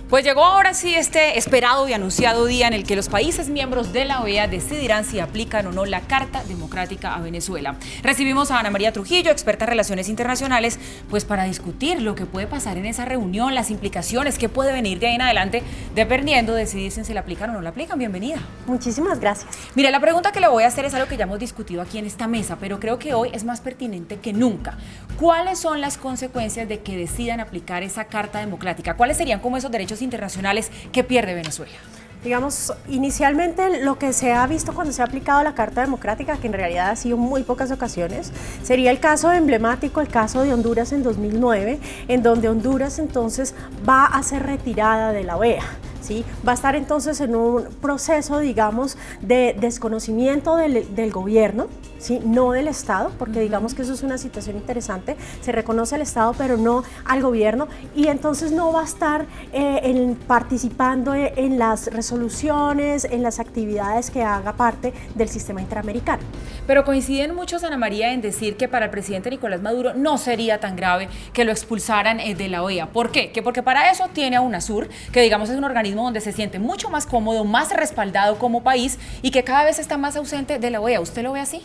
Pues llegó ahora sí este esperado y anunciado día en el que los países miembros de la OEA decidirán si aplican o no la Carta Democrática a Venezuela. Recibimos a Ana María Trujillo, experta en relaciones internacionales, pues para discutir lo que puede pasar en esa reunión, las implicaciones, qué puede venir de ahí en adelante, dependiendo de si dicen si la aplican o no la aplican. Bienvenida. Muchísimas gracias. Mire, la pregunta que le voy a hacer es algo que ya hemos discutido aquí en esta mesa, pero creo que hoy es más pertinente que nunca. ¿Cuáles son las consecuencias de que decidan aplicar esa Carta Democrática? ¿Cuáles serían como esos derechos internacionales que pierde Venezuela? Digamos, inicialmente lo que se ha visto cuando se ha aplicado la Carta Democrática, que en realidad ha sido muy pocas ocasiones, sería el caso emblemático, el caso de Honduras en 2009, en donde Honduras entonces va a ser retirada de la OEA. ¿Sí? Va a estar entonces en un proceso, digamos, de desconocimiento del gobierno, ¿sí? No del Estado, porque digamos que eso es una situación interesante, se reconoce al Estado pero no al gobierno, y entonces no va a estar participando en las resoluciones, en las actividades que haga parte del sistema interamericano. Pero coinciden muchos, Ana María, en decir que para el presidente Nicolás Maduro no sería tan grave que lo expulsaran de la OEA. ¿Por qué? Que porque para eso tiene a UNASUR, que digamos es un organismo donde se siente mucho más cómodo, más respaldado como país y que cada vez está más ausente de la OEA. ¿Usted lo ve así?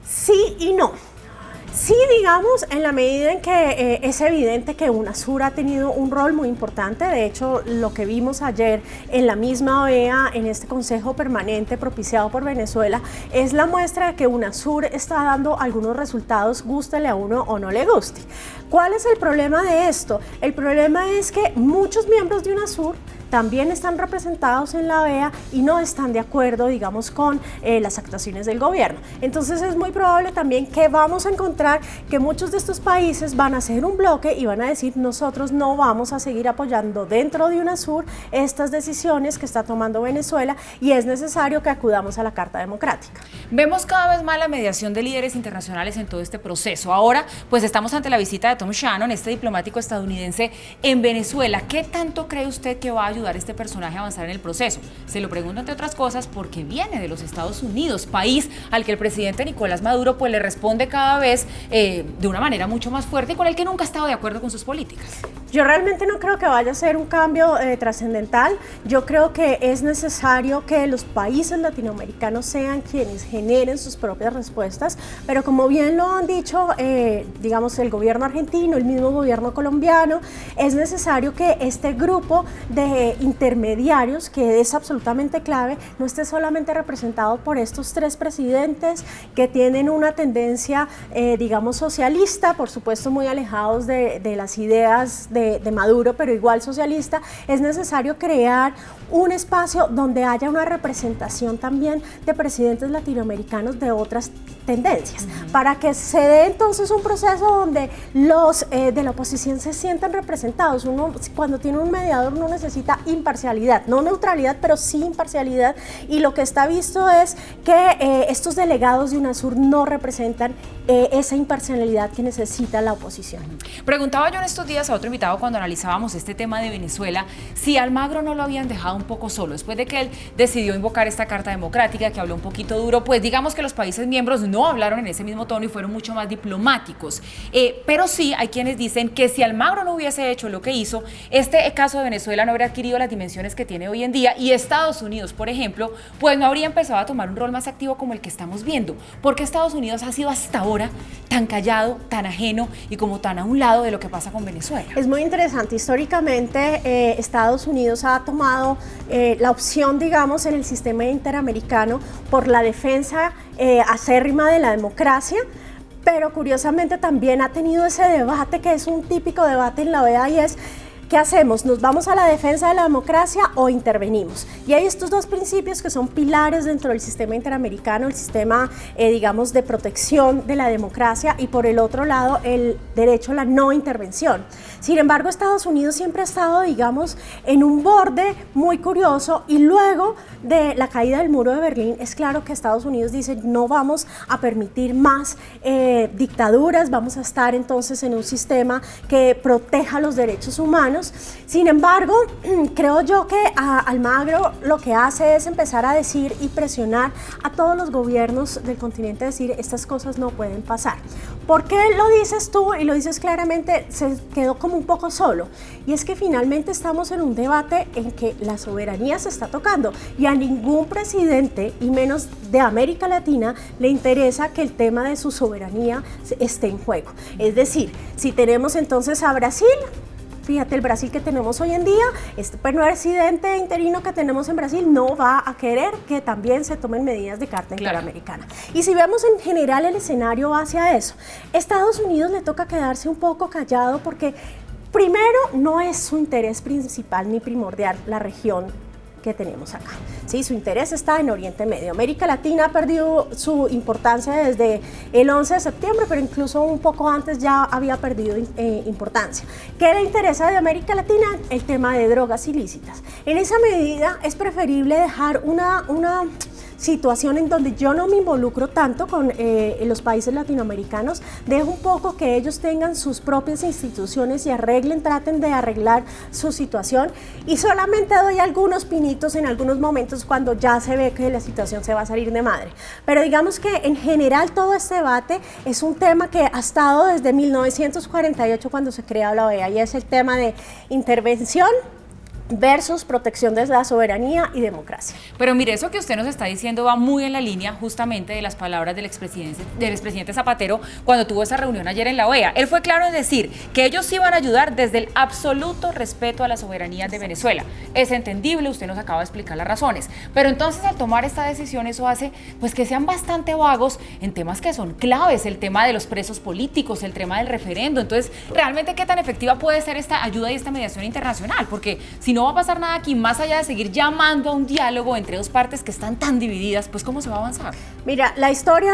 Sí y no. Sí, digamos, en la medida en que es evidente que UNASUR ha tenido un rol muy importante. De hecho, lo que vimos ayer en la misma OEA, en este Consejo Permanente propiciado por Venezuela, es la muestra de que UNASUR está dando algunos resultados, gústele a uno o no le guste. ¿Cuál es el problema de esto? El problema es que muchos miembros de UNASUR también están representados en la OEA y no están de acuerdo, digamos, con las actuaciones del gobierno. Entonces es muy probable también que vamos a encontrar que muchos de estos países van a hacer un bloque y van a decir: nosotros no vamos a seguir apoyando dentro de UNASUR estas decisiones que está tomando Venezuela, y es necesario que acudamos a la Carta Democrática. Vemos cada vez más la mediación de líderes internacionales en todo este proceso. Ahora, pues estamos ante la visita de Tom Shannon, este diplomático estadounidense en Venezuela. ¿Qué tanto cree usted que va a ayudar a este personaje a avanzar en el proceso? Se lo pregunto entre otras cosas porque viene de los Estados Unidos, país al que el presidente Nicolás Maduro pues le responde cada vez de una manera mucho más fuerte y con el que nunca ha estado de acuerdo con sus políticas. Yo realmente no creo que vaya a ser un cambio trascendental. Yo creo que es necesario que los países latinoamericanos sean quienes generen sus propias respuestas, pero como bien lo han dicho, digamos, el gobierno argentino, el mismo gobierno colombiano, es necesario que este grupo de intermediarios, que es absolutamente clave, no esté solamente representado por estos tres presidentes que tienen una tendencia, digamos, socialista, por supuesto muy alejados de las ideas de Maduro, pero igual socialista. Es necesario crear un espacio donde haya una representación también de presidentes latinoamericanos de otras tendencias, para que se dé entonces un proceso donde los de la oposición se sientan representados. Uno, cuando tiene un mediador, no necesita imparcialidad, no neutralidad, pero sí imparcialidad, y lo que está visto es que estos delegados de UNASUR no representan esa imparcialidad que necesita la oposición. Preguntaba yo en estos días a otro invitado cuando analizábamos este tema de Venezuela si Almagro no lo habían dejado un poco solo después de que él decidió invocar esta Carta Democrática, que habló un poquito duro. Pues digamos que los países miembros no hablaron en ese mismo tono y fueron mucho más diplomáticos, pero sí hay quienes dicen que si Almagro no hubiese hecho lo que hizo, este caso de Venezuela no habría adquirido las dimensiones que tiene hoy en día, y Estados Unidos, por ejemplo, pues no habría empezado a tomar un rol más activo como el que estamos viendo, porque Estados Unidos ha sido hasta ahora tan callado, tan ajeno y como tan a un lado de lo que pasa con Venezuela. Es muy interesante. Históricamente Estados Unidos ha tomado la opción, digamos, en el sistema interamericano por la defensa acérrima de la democracia, pero curiosamente también ha tenido ese debate que es un típico debate en la OEA, y es: ¿qué hacemos? ¿Nos vamos a la defensa de la democracia o intervenimos? Y hay estos dos principios que son pilares dentro del sistema interamericano, el sistema, digamos, de protección de la democracia, y por el otro lado, el derecho a la no intervención. Sin embargo, Estados Unidos siempre ha estado, digamos, en un borde muy curioso, y luego de la caída del muro de Berlín, es claro que Estados Unidos dice: no vamos a permitir más dictaduras, vamos a estar entonces en un sistema que proteja los derechos humanos. Sin embargo, creo yo que Almagro lo que hace es empezar a decir y presionar a todos los gobiernos del continente, decir: estas cosas no pueden pasar. ¿Por qué lo dices tú y lo dices claramente? Se quedó como como un poco solo. Y es que finalmente estamos en un debate en que la soberanía se está tocando y a ningún presidente, y menos de América Latina, le interesa que el tema de su soberanía esté en juego. Es decir, si tenemos entonces a Brasil, fíjate, el Brasil que tenemos hoy en día, este presidente interino que tenemos en Brasil no va a querer que también se tomen medidas de Carta Interamericana. Y si vemos en general el escenario va hacia eso. Estados Unidos le toca quedarse un poco callado porque primero no es su interés principal ni primordial la región que tenemos acá. Sí, su interés está en Oriente Medio. América Latina ha perdido su importancia desde el 11 de septiembre, pero incluso un poco antes ya había perdido importancia. ¿Qué le interesa de América Latina? El tema de drogas ilícitas. En esa medida es preferible dejar una situación en donde yo no me involucro tanto con los países latinoamericanos, dejo un poco que ellos tengan sus propias instituciones y traten de arreglar su situación, y solamente doy algunos pinitos en algunos momentos cuando ya se ve que la situación se va a salir de madre. Pero digamos que en general todo este debate es un tema que ha estado desde 1948 cuando se crea la OEA, y es el tema de intervención versus protección de la soberanía y democracia. Pero mire, eso que usted nos está diciendo va muy en la línea justamente de las palabras del expresidente Zapatero cuando tuvo esa reunión ayer en la OEA. Él fue claro en decir que ellos iban a ayudar desde el absoluto respeto a la soberanía de Venezuela. Es entendible, usted nos acaba de explicar las razones, pero entonces al tomar esta decisión eso hace pues que sean bastante vagos en temas que son claves, el tema de los presos políticos, el tema del referendo. Entonces, ¿realmente qué tan efectiva puede ser esta ayuda y esta mediación internacional? Porque si no va a pasar nada aquí, más allá de seguir llamando a un diálogo entre dos partes que están tan divididas, pues ¿cómo se va a avanzar? Mira, la historia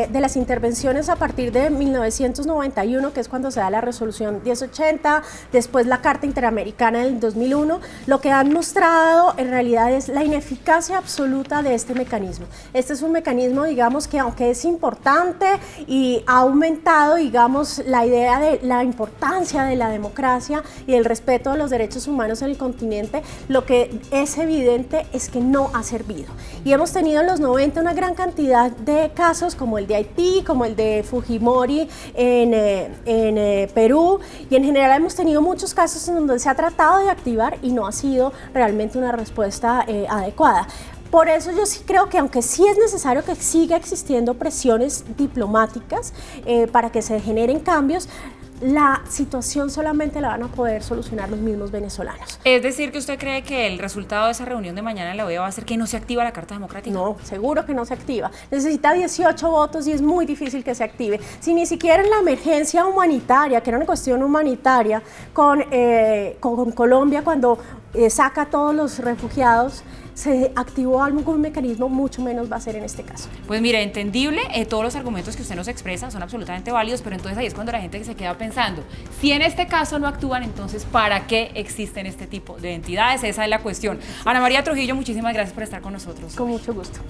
de las intervenciones a partir de 1991, que es cuando se da la resolución 1080, después la Carta Interamericana del 2001, lo que han mostrado en realidad es la ineficacia absoluta de este mecanismo. Este es un mecanismo, digamos, que aunque es importante y ha aumentado, digamos, la idea de la importancia de la democracia y el respeto de los derechos humanos en el continente, lo que es evidente es que no ha servido. Y hemos tenido en los 90 una gran cantidad de casos como el de Haití, como el de Fujimori en Perú, y en general hemos tenido muchos casos en donde se ha tratado de activar y no ha sido realmente una respuesta adecuada. Por eso yo sí creo que aunque sí es necesario que siga existiendo presiones diplomáticas para que se generen cambios, la situación solamente la van a poder solucionar los mismos venezolanos. Es decir, que usted cree que el resultado de esa reunión de mañana en la OEA va a ser que no se activa la Carta Democrática. No, seguro que no se activa. Necesita 18 votos y es muy difícil que se active. Si ni siquiera en la emergencia humanitaria, que era una cuestión humanitaria, con Colombia cuando saca a todos los refugiados, se activó algún mecanismo, mucho menos va a ser en este caso. Pues mire, entendible, todos los argumentos que usted nos expresa son absolutamente válidos, pero entonces ahí es cuando la gente se queda pensando, si en este caso no actúan, entonces ¿para qué existen este tipo de entidades? Esa es la cuestión. Ana María Trujillo, muchísimas gracias por estar con nosotros. Con mucho gusto.